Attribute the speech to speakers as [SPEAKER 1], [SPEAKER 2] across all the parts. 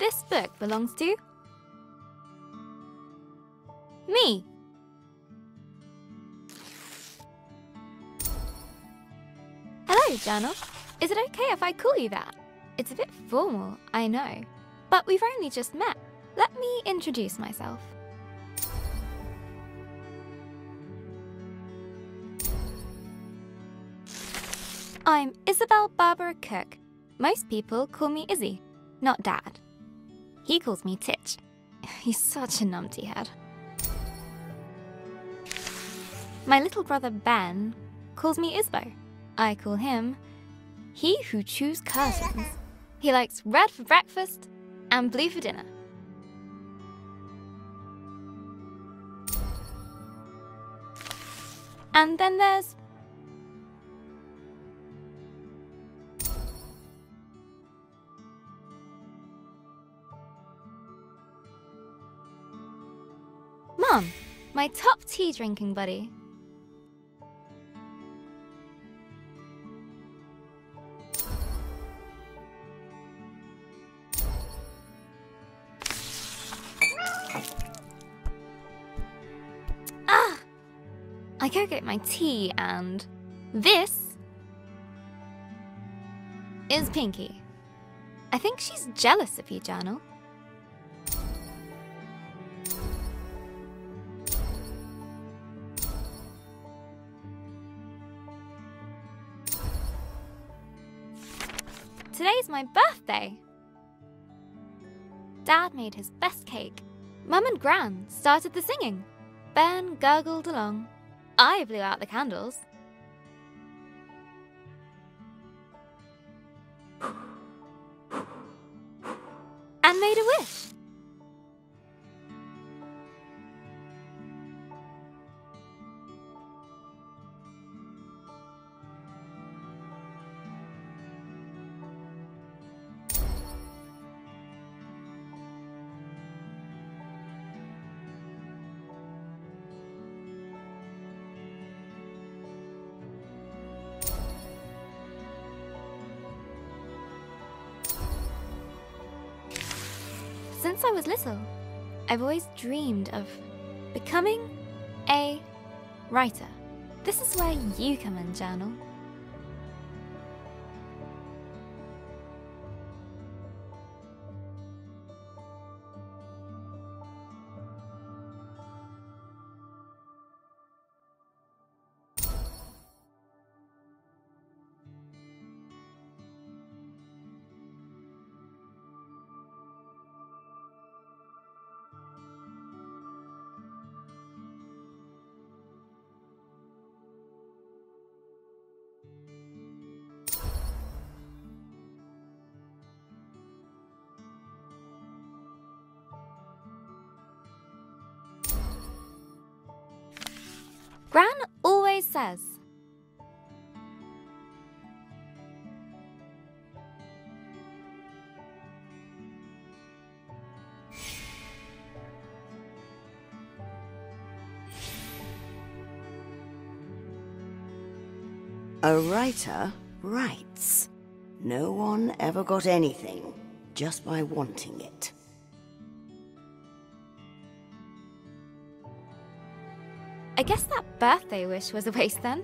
[SPEAKER 1] this book belongs to me. Hello, Journal. Is it okay if I call you that? It's a bit formal, I know, but we've only just met. Let me introduce myself. I'm Isabel Barbara Cook. Most people call me Izzy, not Dad. He calls me Titch. He's such a numpty head. My little brother Ben calls me Isbo. I call him He Who Chews Curtains. He likes red for breakfast and blue for dinner. And then there's Mum, my top tea drinking buddy. I go get my tea, and this is Pinky. I think she's jealous of you, Journal. Today's my birthday. Dad made his best cake. Mum and Gran started the singing. Ben gurgled along. I blew out the candles. And made a wish. Since I was little, I've always dreamed of becoming a writer. This is where you come in, Journal. Gran always says,
[SPEAKER 2] a writer writes. No one ever got anything just by wanting it.
[SPEAKER 1] I guess that birthday wish was a waste then.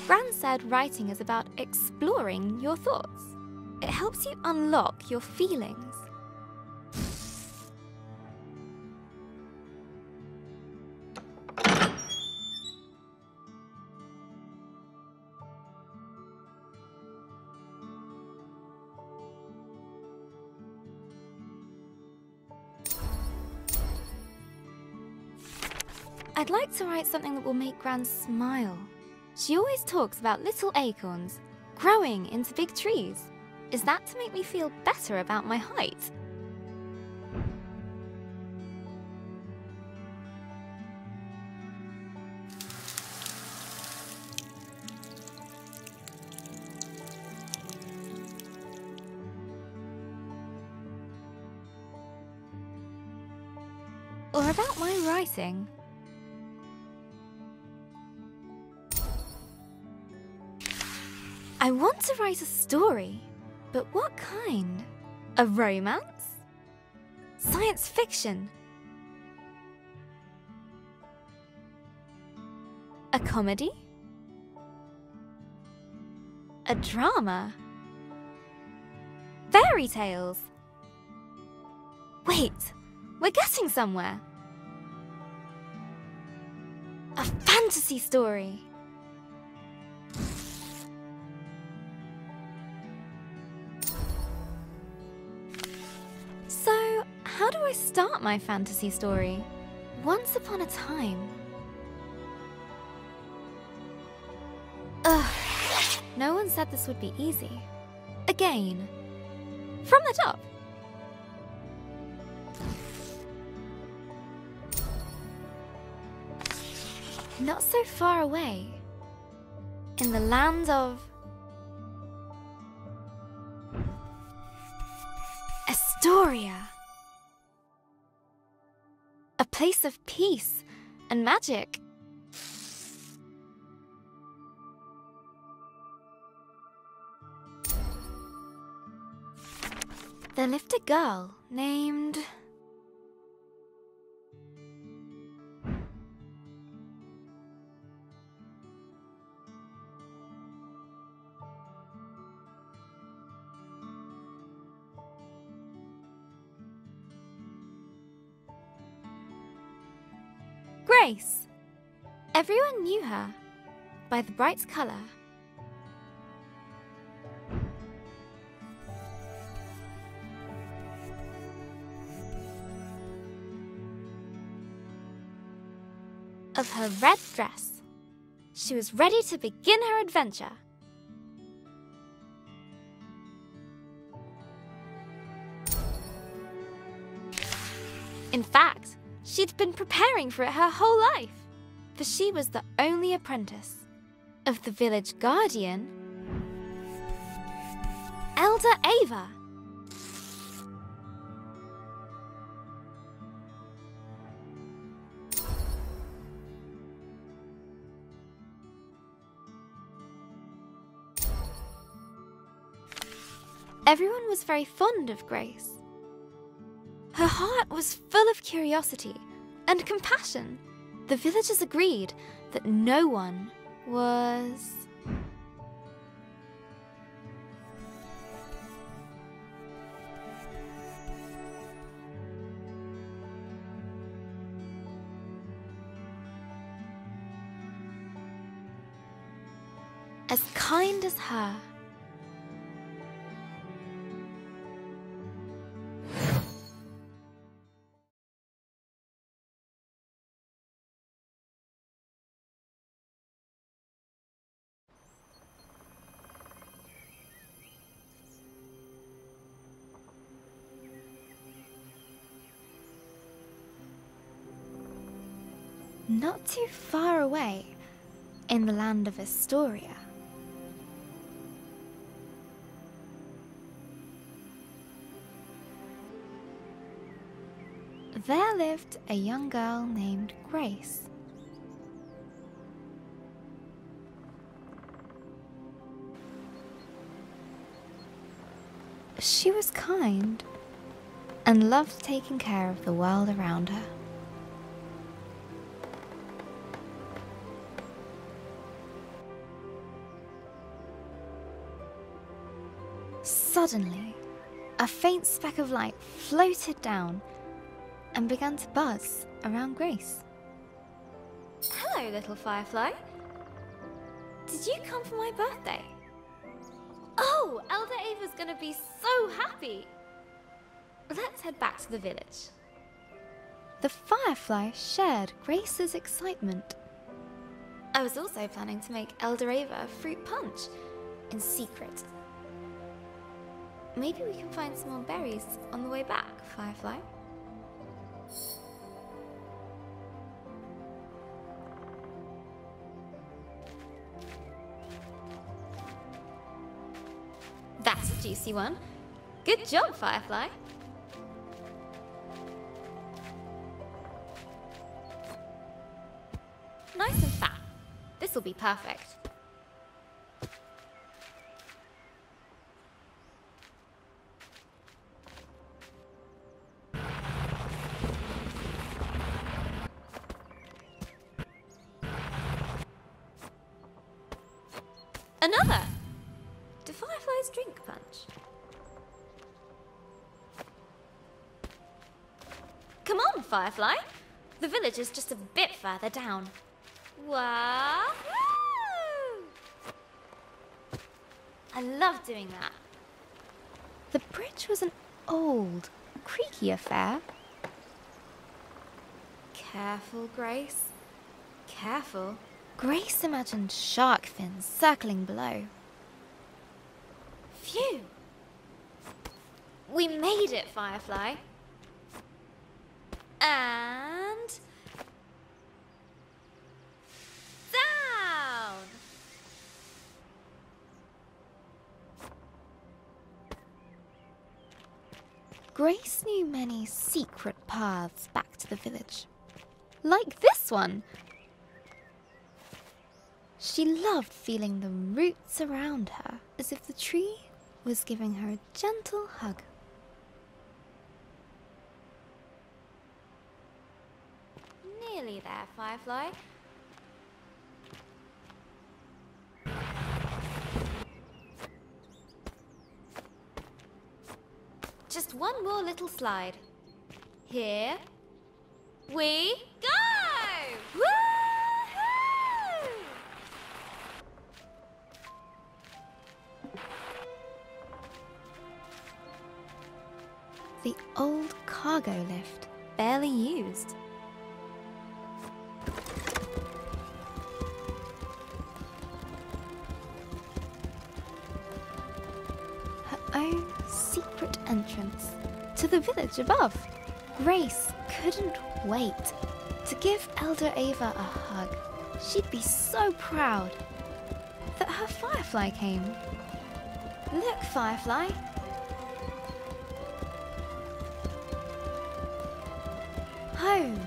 [SPEAKER 1] Gran said writing is about exploring your thoughts. It helps you unlock your feelings. I'd like to write something that will make Gran smile. She always talks about little acorns growing into big trees. Is that to make me feel better about my height? Or about my writing? I want to write a story, but what kind? A romance? Science fiction? A comedy? A drama? Fairy tales? Wait, we're getting somewhere. A fantasy story. So, how do I start my fantasy story? Once upon a time. Ugh, no one said this would be easy. Again, from the top. Not so far away, in the land of Astoria. A place of peace and magic. There lived a girl named... Grace. Everyone knew her by the bright color of her red dress. She was ready to begin her adventure. In fact, she'd been preparing for it her whole life, for she was the only apprentice of the village guardian, Elder Ava. Everyone was very fond of Grace. Her heart was full of curiosity and compassion. The villagers agreed that no one was as kind as her. Not too far away, in the land of Astoria, there lived a young girl named Grace. She was kind and loved taking care of the world around her. Suddenly, a faint speck of light floated down and began to buzz around Grace. Hello, little firefly. Did you come for my birthday? Oh, Elder Ava's gonna be so happy. Let's head back to the village. The firefly shared Grace's excitement. I was also planning to make Elder Ava a fruit punch in secret. Maybe we can find some more berries on the way back, Firefly. That's a juicy one. Good job, Firefly. Nice and fat. This will be perfect. Another! Do fireflies drink punch? Come on, Firefly! The village is just a bit further down. Wow! I love doing that. The bridge was an old, creaky affair. Careful, Grace. Careful. Grace imagined shark fins circling below. Phew! We made it, Firefly. And... down! Grace knew many secret paths back to the village. Like this one! She loved feeling the roots around her, as if the tree was giving her a gentle hug. Nearly there, Firefly. Just one more little slide. Here we go! Woohoo! The old cargo lift, barely used. Her own secret entrance to the village above. Grace couldn't wait to give Elder Ava a hug. She'd be so proud that her Firefly came. Look, Firefly. Home.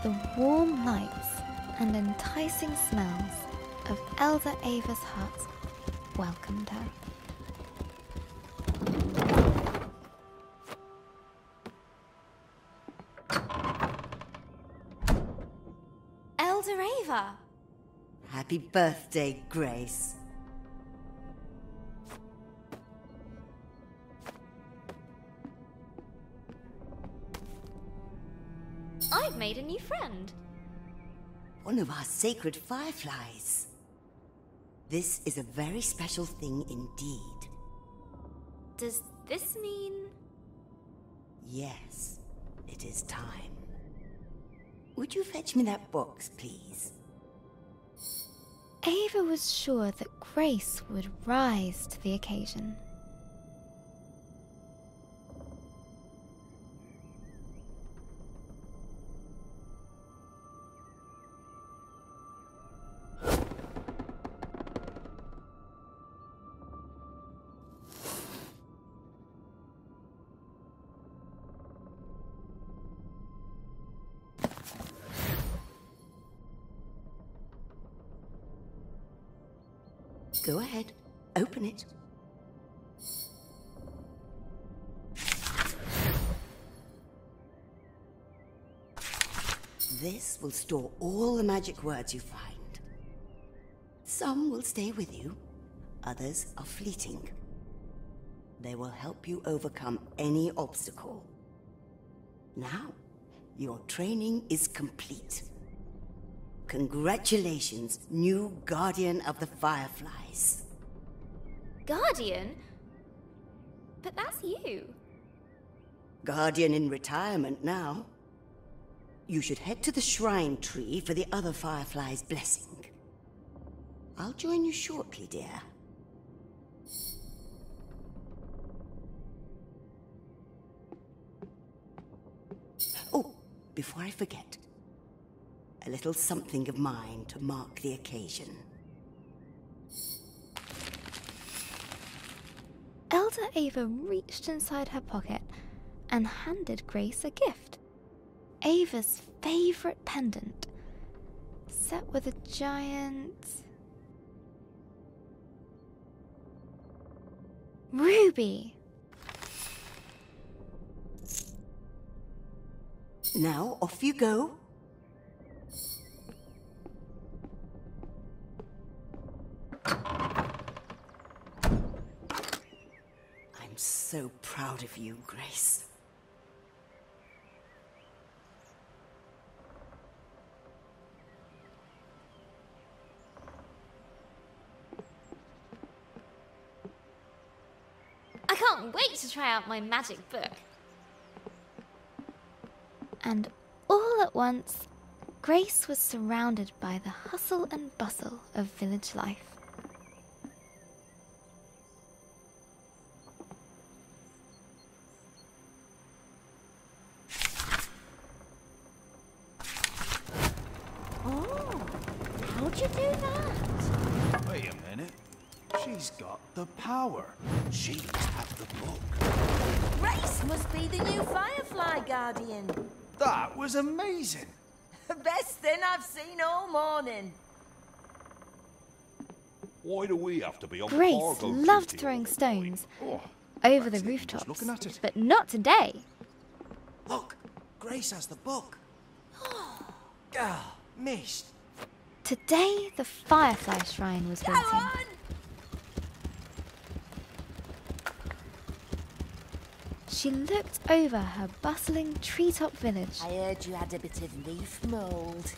[SPEAKER 1] The warm lights and enticing smells of Elder Ava's hut welcomed her. Elder Ava!
[SPEAKER 2] Happy birthday, Grace.
[SPEAKER 1] I've made a new friend.
[SPEAKER 2] One of our sacred fireflies. This is a very special thing indeed.
[SPEAKER 1] Does this mean...
[SPEAKER 2] Yes, it is time. Would you fetch me that box, please?
[SPEAKER 1] Ava was sure that Grace would rise to the occasion.
[SPEAKER 2] Go ahead, open it. This will store all the magic words you find. Some will stay with you, others are fleeting. They will help you overcome any obstacle. Now, your training is complete. Congratulations, new Guardian of the Fireflies.
[SPEAKER 1] Guardian? But that's you.
[SPEAKER 2] Guardian in retirement now. You should head to the shrine tree for the other Firefly's blessing. I'll join you shortly, dear. Oh, before I forget, a little something of mine to mark the occasion.
[SPEAKER 1] Elder Ava reached inside her pocket and handed Grace a gift. Ava's favorite pendant, set with a giant... ruby.
[SPEAKER 2] Now, off you go. I'm so proud of you, Grace.
[SPEAKER 1] I can't wait to try out my magic book. And all at once, Grace was surrounded by the hustle and bustle of village life.
[SPEAKER 3] Oh, how'd you do that?
[SPEAKER 4] Wait a minute. She's got the power. She's had the book.
[SPEAKER 3] Grace must be the new Firefly Guardian.
[SPEAKER 4] That was amazing.
[SPEAKER 3] The best thing I've seen all morning.
[SPEAKER 5] Why do we have to be on
[SPEAKER 1] Grace
[SPEAKER 5] cargo
[SPEAKER 1] loved
[SPEAKER 5] duty
[SPEAKER 1] throwing
[SPEAKER 5] all the
[SPEAKER 1] stones
[SPEAKER 5] time? Oh,
[SPEAKER 1] over the
[SPEAKER 4] that's it, I'm just
[SPEAKER 1] rooftops,
[SPEAKER 4] looking at it.
[SPEAKER 1] but not today.
[SPEAKER 4] Look, Grace has the book. Ah, missed.
[SPEAKER 1] Today, the Firefly Shrine was
[SPEAKER 3] Go
[SPEAKER 1] wanting.
[SPEAKER 3] on!
[SPEAKER 1] She looked over her bustling treetop village.
[SPEAKER 3] I heard you had a bit of leaf mould.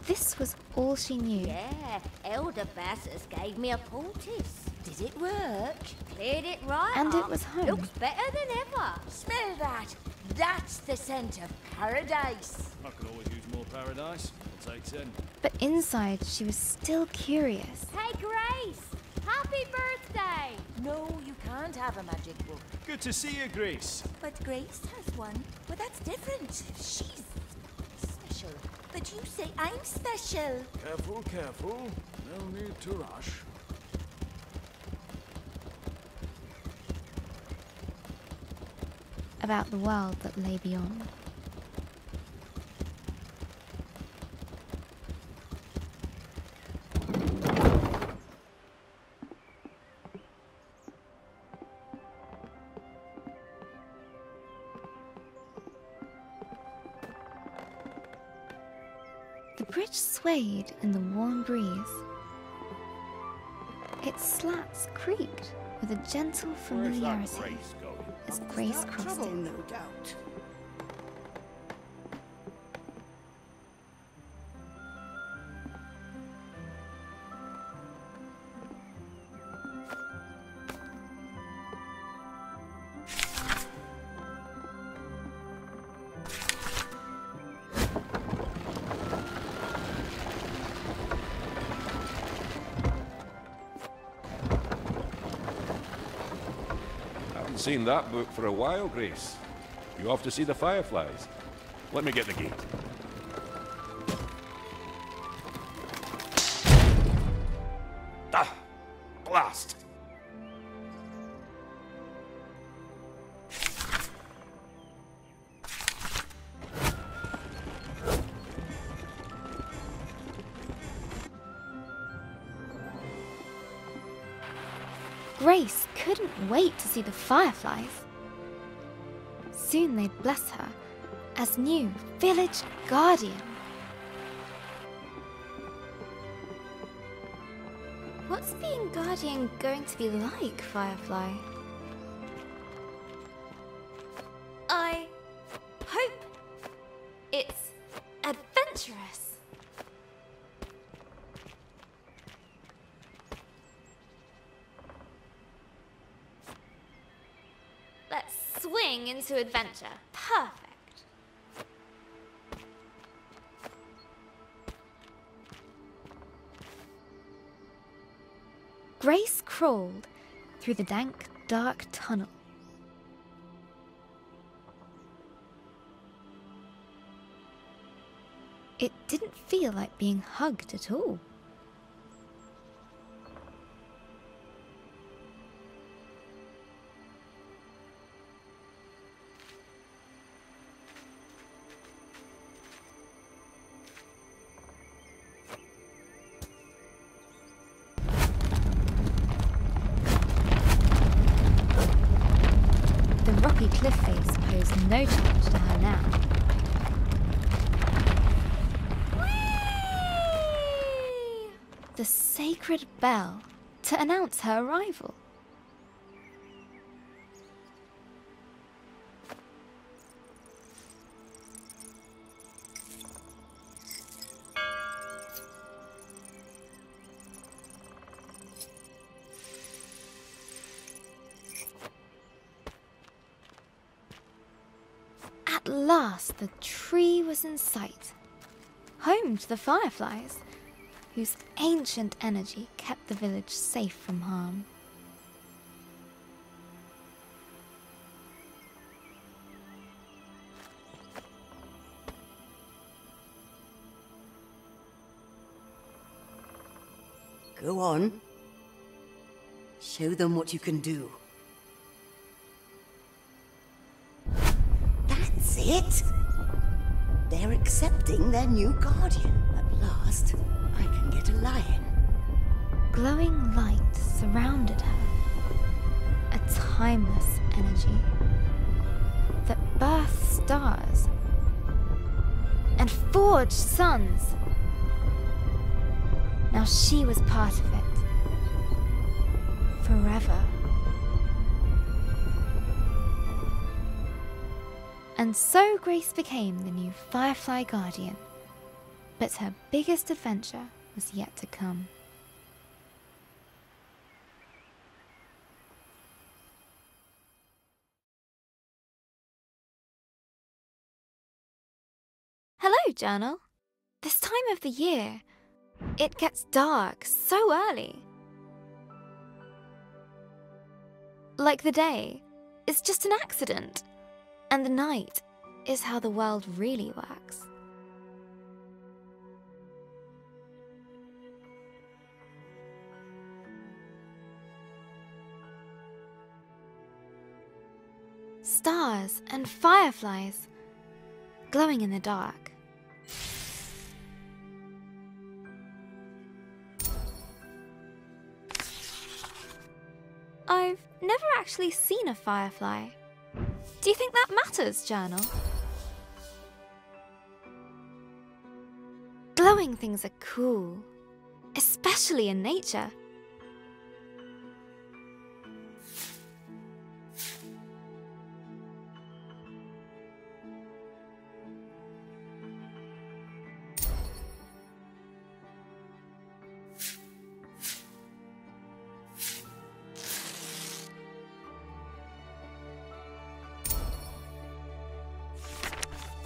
[SPEAKER 1] This was all she knew.
[SPEAKER 6] Yeah, Elder Bassus gave me a poultice.
[SPEAKER 3] Did it work?
[SPEAKER 6] Cleared it right
[SPEAKER 1] And it
[SPEAKER 6] up.
[SPEAKER 1] was home.
[SPEAKER 6] Looks better than ever.
[SPEAKER 3] Smell that. That's the scent of paradise.
[SPEAKER 7] I could always use more paradise. I'll take 10.
[SPEAKER 1] But inside, she was still curious.
[SPEAKER 6] Hey, Grace! Happy birthday!
[SPEAKER 3] No, you can't have a magic book.
[SPEAKER 7] Good to see you, Grace.
[SPEAKER 3] But Grace has one. But that's different. She's special. But you say I'm special.
[SPEAKER 4] Careful, careful. No need to rush.
[SPEAKER 1] About the world that lay beyond. The bridge swayed in the warm breeze. Its slats creaked with a gentle
[SPEAKER 5] where's that
[SPEAKER 1] familiarity
[SPEAKER 5] Grace going?
[SPEAKER 1] as Grace crossed
[SPEAKER 2] Trouble,
[SPEAKER 1] it.
[SPEAKER 2] no doubt.
[SPEAKER 5] Haven't seen that book for a while, Grace. You off to see the fireflies? Let me get the gate. Ah! Blast!
[SPEAKER 1] Grace couldn't wait to see the fireflies. Soon they'd bless her as new village guardian. What's being guardian going to be like, Firefly? I hope it's adventurous. Let's swing into adventure. Perfect. Grace crawled through the dank, dark tunnel. It didn't feel like being hugged at all. The rocky cliff face posed no challenge to her now.
[SPEAKER 6] Whee!
[SPEAKER 1] The sacred bell to announce her arrival. last the tree was in sight, home to the fireflies, whose ancient energy kept the village safe from harm.
[SPEAKER 2] Go on. Show them what you can do. That's it! They're accepting their new guardian. At last, I can get a lie-in.
[SPEAKER 1] Glowing light surrounded her, a timeless energy that birthed stars and forged suns. Now she was part of it, forever. And so Grace became the new Firefly Guardian, but her biggest adventure was yet to come. Hello, Journal. This time of the year, it gets dark so early. Like the day is just an accident, and the night is how the world really works. Stars and fireflies glowing in the dark. I've never actually seen a firefly. Do you think that matters, Journal? Glowing things are cool, especially in nature.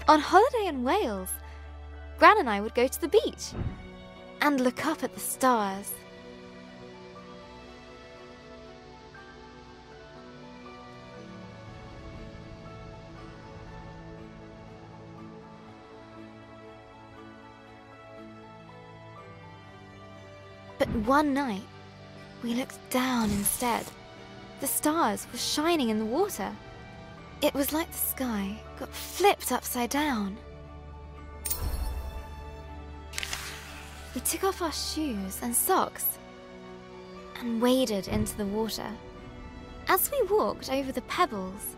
[SPEAKER 1] On holiday in Wales, Gran and I would go to the beach and look up at the stars. But one night, we looked down instead. The stars were shining in the water. It was like the sky got flipped upside down. We took off our shoes and socks and waded into the water. As we walked over the pebbles,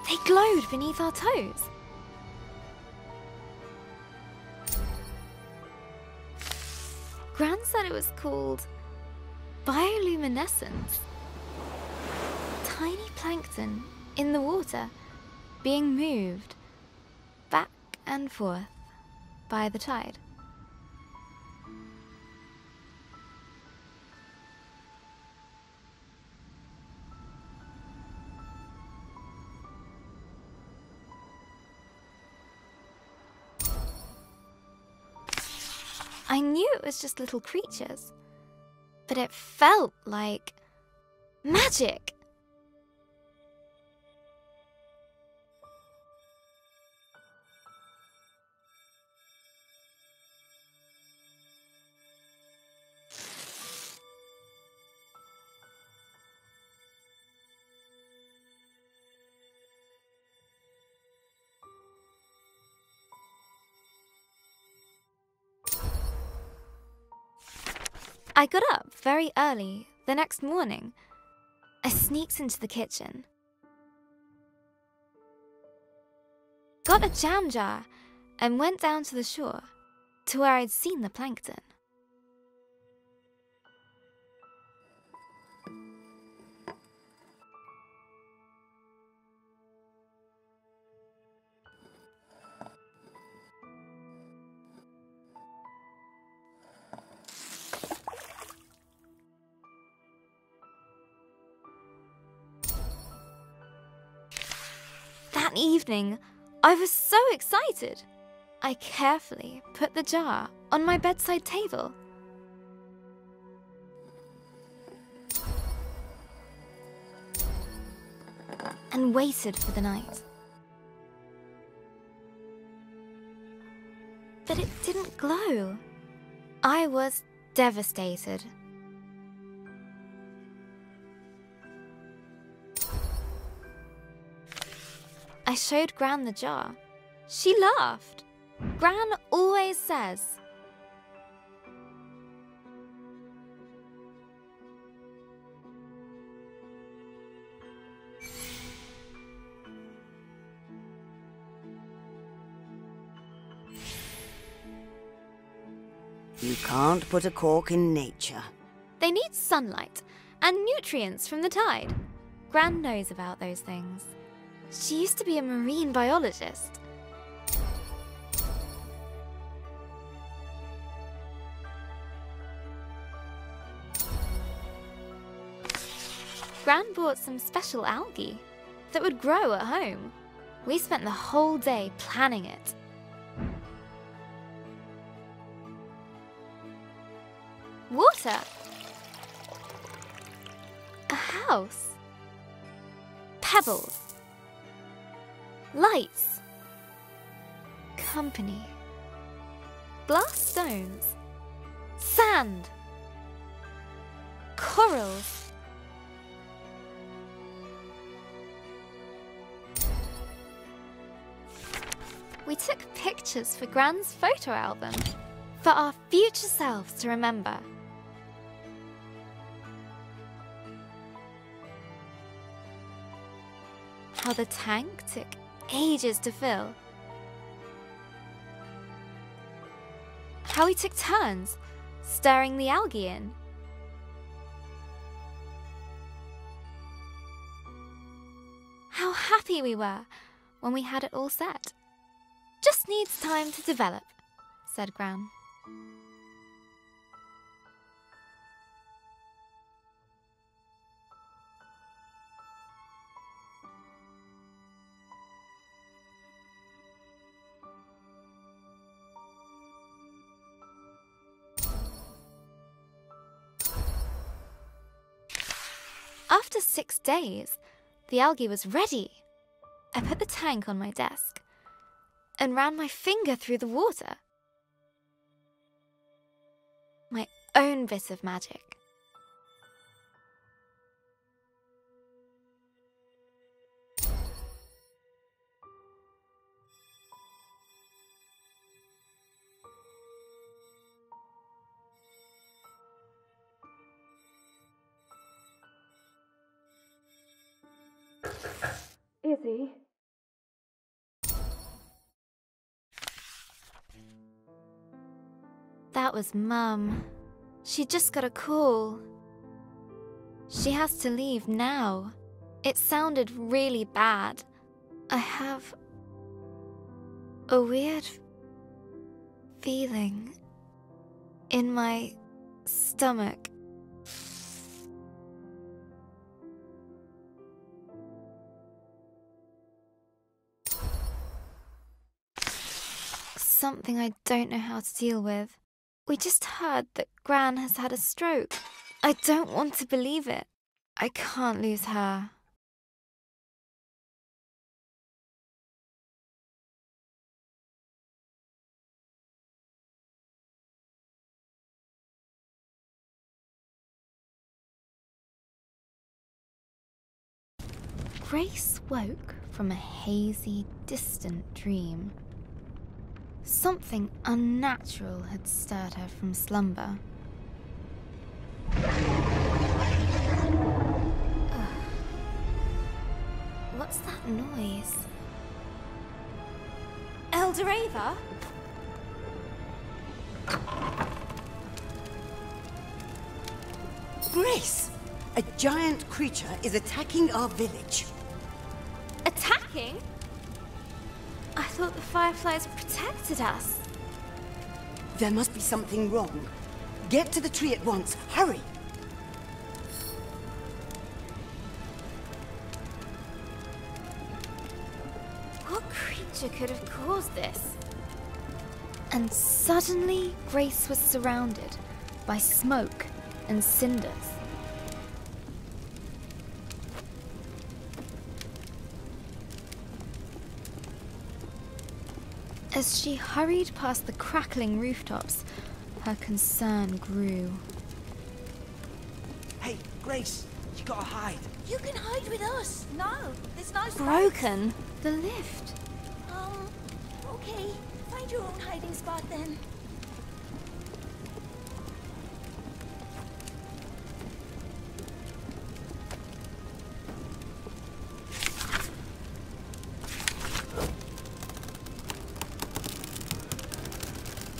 [SPEAKER 1] they glowed beneath our toes. Gran said it was called bioluminescence. Tiny plankton in the water being moved back and forth by the tide. I knew it was just little creatures, but it felt like magic. I got up very early the next morning. I sneaked into the kitchen, got a jam jar, and went down to the shore to where I'd seen the plankton. That evening, I was so excited. I carefully put the jar on my bedside table. And waited for the night. But it didn't glow. I was devastated. I showed Gran the jar. She laughed. Gran always says,
[SPEAKER 2] You can't put a cork in nature.
[SPEAKER 1] they need sunlight and nutrients from the tide. Gran knows about those things. She used to be a marine biologist. Gran bought some special algae that would grow at home. We spent the whole day planning it. Water. A house. Pebbles. Lights. Company. Glass stones. Sand. Corals. We took pictures for Gran's photo album for our future selves to remember. How the tank took ages to fill. How we took turns stirring the algae in. How happy we were when we had it all set. Just needs time to develop, said Gran. After 6 days, the algae was ready. I put the tank on my desk and ran my finger through the water. My own bit of magic.
[SPEAKER 8] Izzy?
[SPEAKER 1] That was Mum. She just got a call. She has to leave now. It sounded really bad. I have a weird feeling in my stomach. Something I don't know how to deal with. We just heard that Gran has had a stroke. I don't want to believe it. I can't lose her. Grace woke from a hazy, distant dream. Something unnatural had stirred her from slumber. What's that noise? Eldoreva?
[SPEAKER 2] Grace! A giant creature is attacking our village.
[SPEAKER 1] Attacking? I thought the fireflies protected us.
[SPEAKER 2] There must be something wrong. Get to the tree at once. Hurry!
[SPEAKER 1] creature could have caused this? And suddenly, Grace was surrounded by smoke and cinders. As she hurried past the crackling rooftops, her concern grew.
[SPEAKER 8] Hey, Grace, you gotta hide.
[SPEAKER 3] You can hide with us. No, there's no space.
[SPEAKER 1] Broken the lift.
[SPEAKER 3] Okay. Find your own hiding spot then.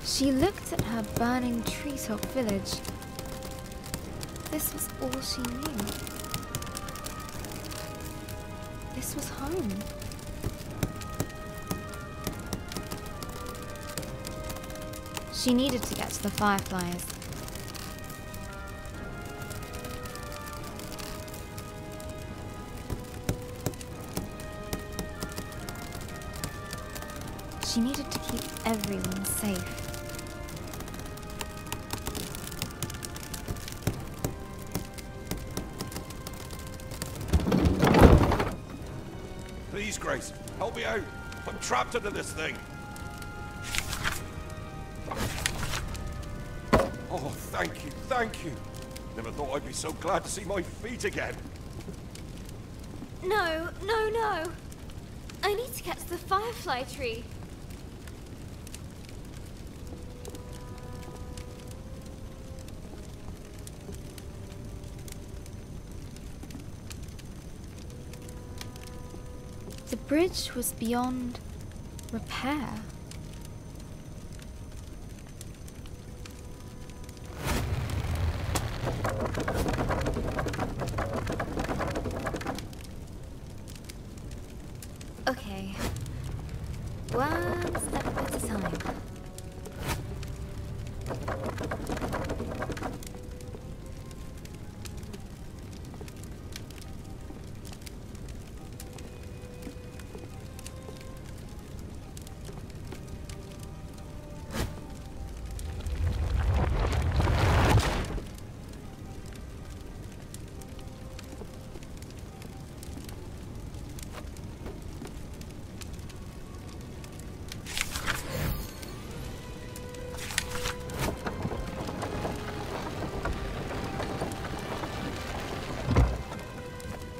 [SPEAKER 1] She looked at her burning treetop village. This was all she knew. This was home. She needed to get to the fireflies. She needed to keep everyone safe.
[SPEAKER 5] Please, Grace, help me out. I'm trapped into this thing. Oh, thank you, thank you. Never thought I'd be so glad to see my feet again.
[SPEAKER 1] No, no, no. I need to get to the firefly tree. The bridge was beyond repair. Okay, one step at a time.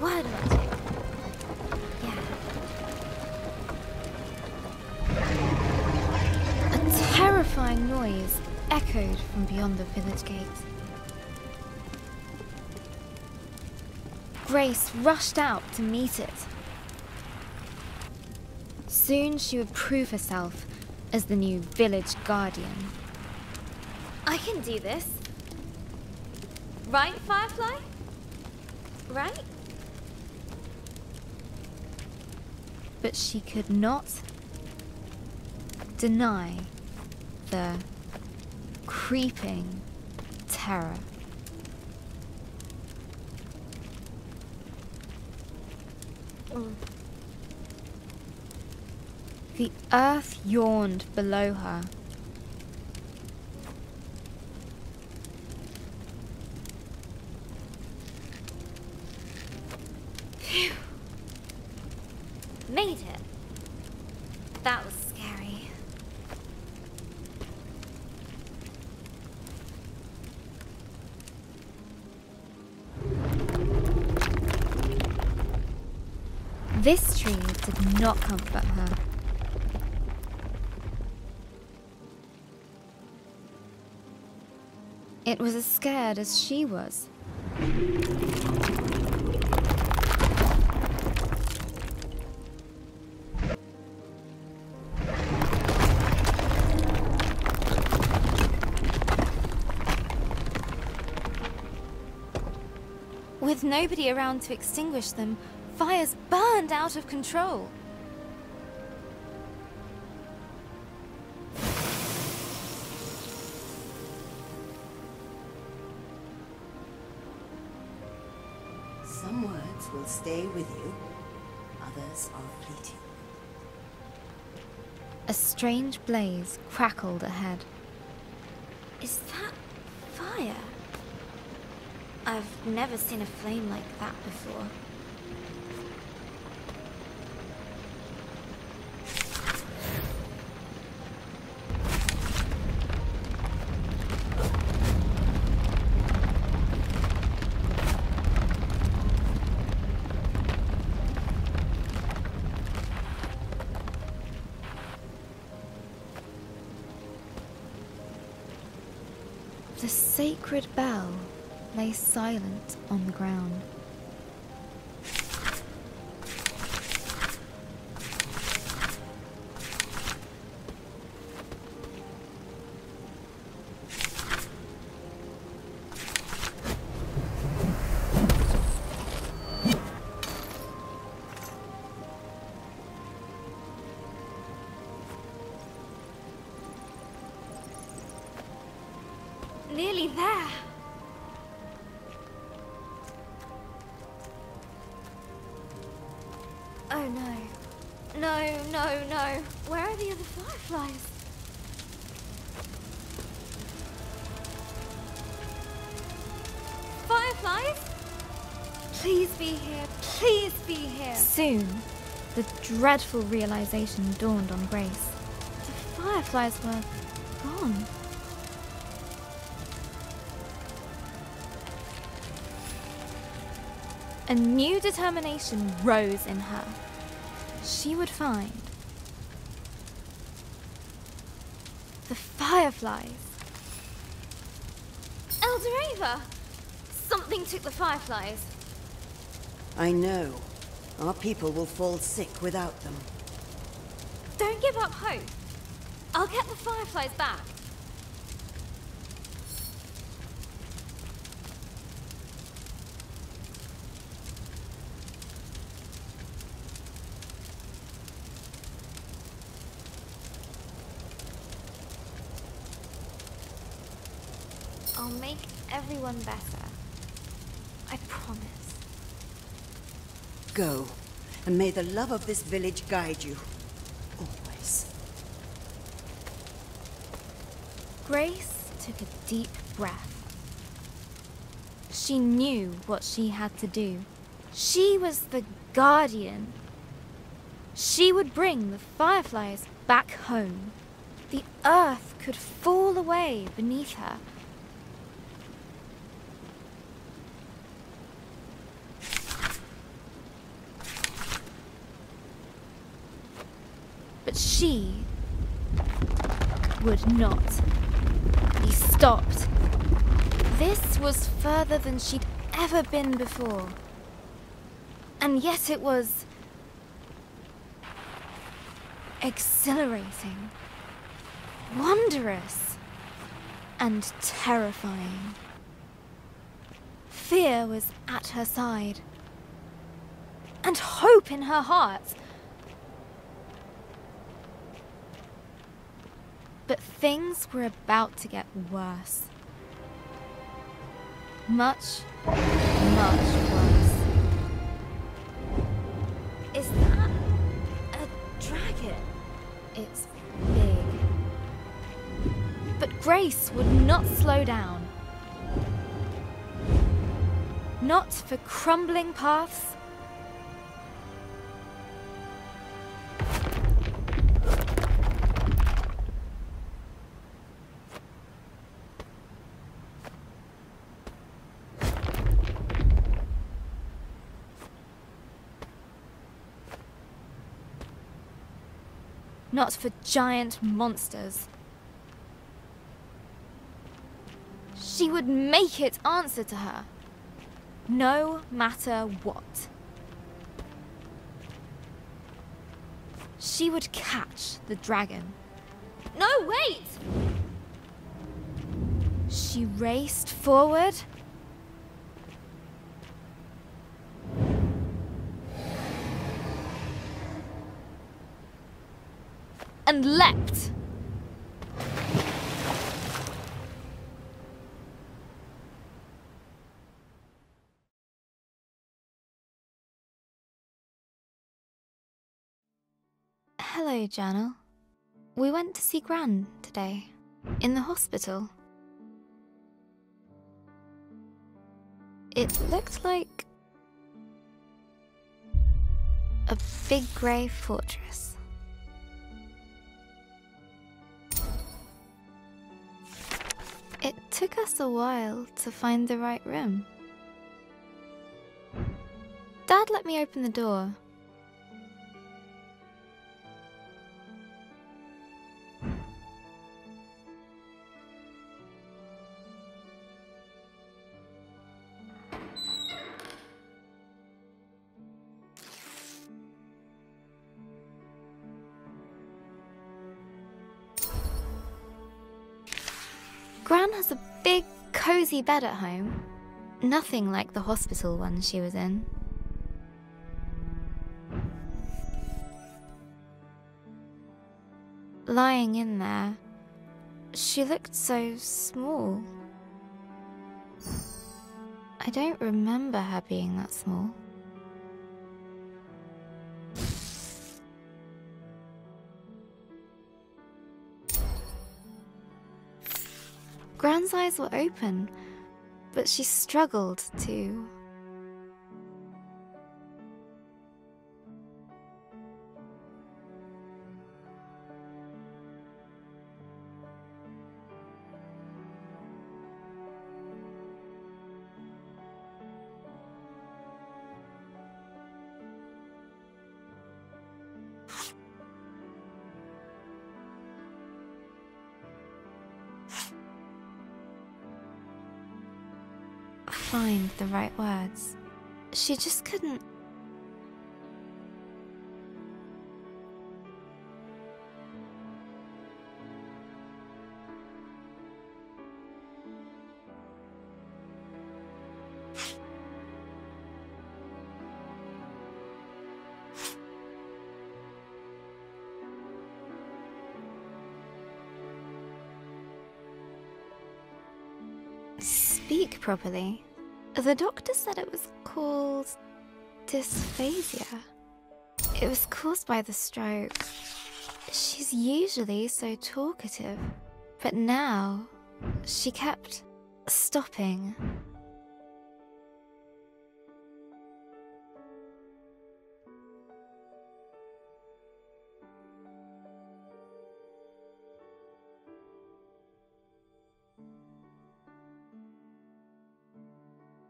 [SPEAKER 1] Word magic. Yeah. A terrifying noise echoed from beyond the village gate. Grace rushed out to meet it. Soon she would prove herself as the new village guardian. I can do this. Right, Firefly? Right? But she could not deny the creeping terror. The earth yawned below her. Phew. Made it. That was scary. This tree did not comfort her. It was as scared as she was. With nobody around to extinguish them, fires burned out of control.
[SPEAKER 2] Some words will stay with you, others are fleeting.
[SPEAKER 1] A strange blaze crackled ahead.
[SPEAKER 6] Is that fire? I've never seen a flame like that before.
[SPEAKER 1] The sacred bell lay silent on the ground.
[SPEAKER 6] Nearly there. Oh no. No, no, no. Where are the other fireflies? Fireflies? Please be here. Please be here.
[SPEAKER 1] Soon, the dreadful realization dawned on Grace. The fireflies were gone. A new determination rose in her. She would find the fireflies.
[SPEAKER 6] Eldoreva! Something took the fireflies.
[SPEAKER 2] I know. Our people will fall sick without them.
[SPEAKER 6] Don't give up hope. I'll get the fireflies back. I'll make everyone better. I promise.
[SPEAKER 2] Go, and may the love of this village guide you. Always.
[SPEAKER 1] Grace took a deep breath. She knew what she had to do. She was the guardian. She would bring the fireflies back home. The earth could fall away beneath her. But she would not be stopped. This was further than she'd ever been before. And yet it was exhilarating, wondrous, and terrifying. Fear was at her side, and hope in her heart. But things were about to get worse. Much, much worse.
[SPEAKER 6] Is that a dragon?
[SPEAKER 1] It's big. But Grace would not slow down. Not for crumbling paths. Not for giant monsters. She would make it answer to her, no matter what. She would catch the dragon.
[SPEAKER 6] No, wait!
[SPEAKER 1] She raced forward. And leapt. Hello, Journal. We went to see Gran today, in the hospital. It looked like a big grey fortress. It took us a while to find the right room. Dad let me open the door. Gran has a big, cozy bed at home. Nothing like the hospital one she was in. Lying in there, she looked so small. I don't remember her being that small. Gran's eyes were open, but she struggled to. Find the right words. She just couldn't. Speak properly. The doctor said it was called dysphasia. It was caused by the stroke. She's usually so talkative, but now she kept stopping.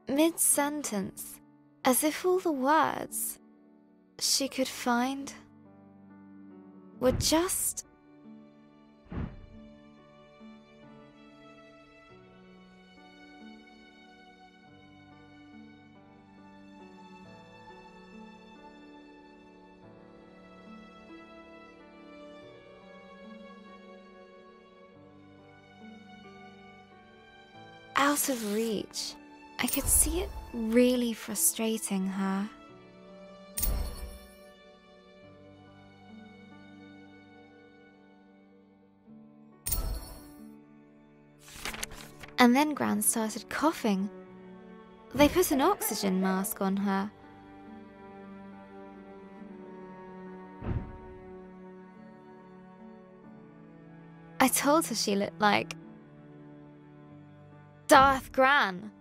[SPEAKER 1] Mid-sentence, as if all the words she could find were just out of reach. I could see it really frustrating her. And then Gran started coughing. They put an oxygen mask on her. I told her she looked like Darth Gran.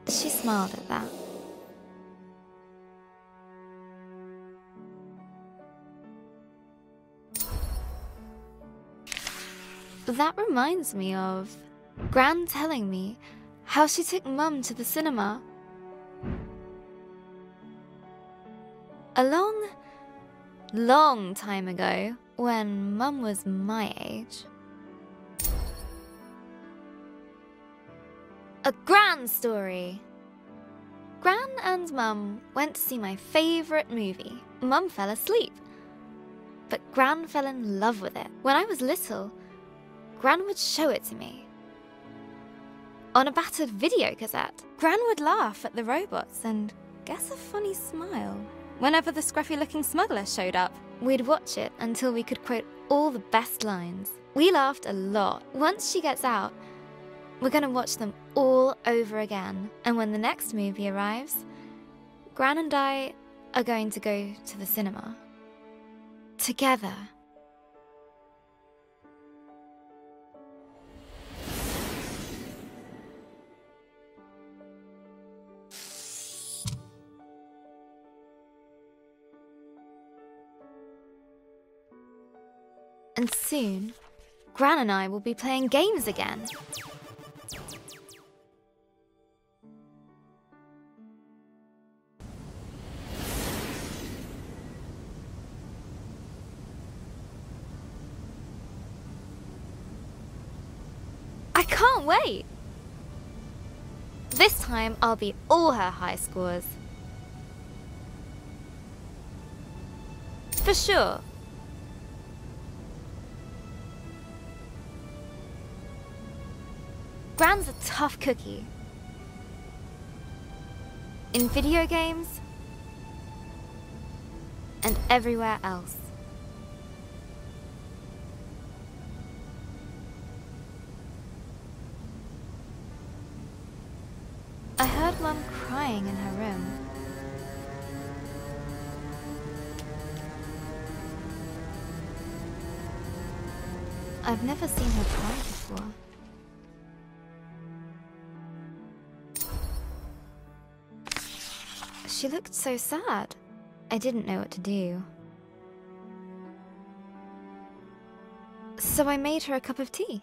[SPEAKER 1] She smiled at that. That reminds me of Gran telling me how she took Mum to the cinema. A long time ago, when Mum was my age. A Gran story! Gran and Mum went to see my favourite movie. Mum fell asleep, but Gran fell in love with it. When I was little, Gran would show it to me. On a battered video cassette, Gran would laugh at the robots and guess a funny smile. whenever the scruffy-looking smuggler showed up. We'd watch it until we could quote all the best lines. We laughed a lot. Once she gets out, we're gonna watch them all over again. And when the next movie arrives, Gran and I are going to go to the cinema. Together. And soon, Gran and I will be playing games again. I can't wait! This time, I'll beat all her high scores. For sure. Gran's a tough cookie. In video games, and everywhere else. I heard Mum crying in her room. I've never seen her cry before. She looked so sad. I didn't know what to do. So I made her a cup of tea.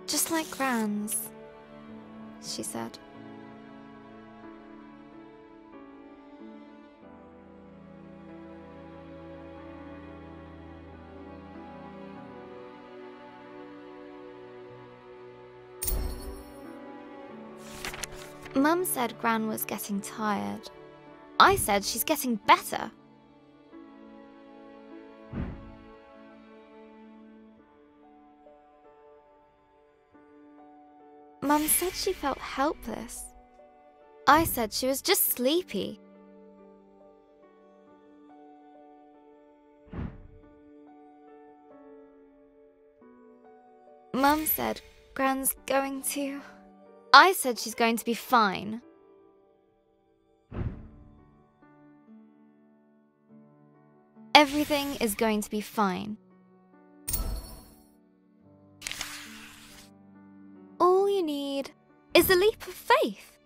[SPEAKER 1] Just like Gran's, she said. Mum said Gran was getting tired. I said she's getting better. Mum said she felt helpless. I said she was just sleepy. Mum said Gran's going to... I said she's going to be fine. Everything is going to be fine. All you need is a leap of faith.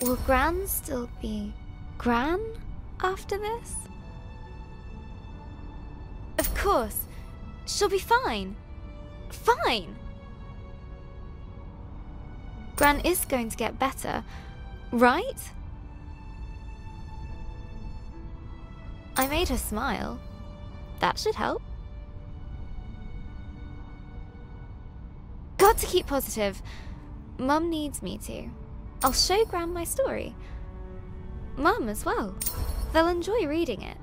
[SPEAKER 1] Will Gran still be Gran after this? Of course, she'll be fine. Fine! Gran is going to get better, right? I made her smile. That should help. Got to keep positive. Mum needs me to. I'll show Gran my story. Mum as well. They'll enjoy reading it.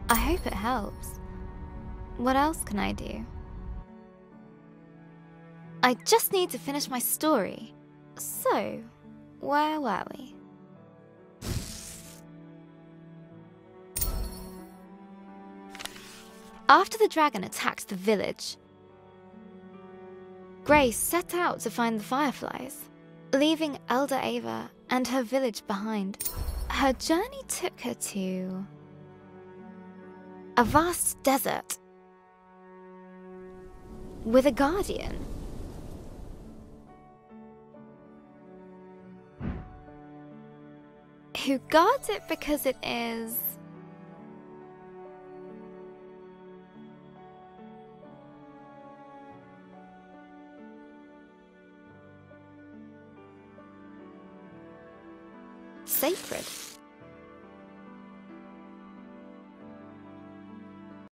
[SPEAKER 1] I hope it helps. What else can I do? I just need to finish my story. So, where were we? After the dragon attacked the village, Grace set out to find the fireflies, leaving Elder Ava and her village behind. Her journey took her to a vast desert with a guardian. who guards it because it is... sacred.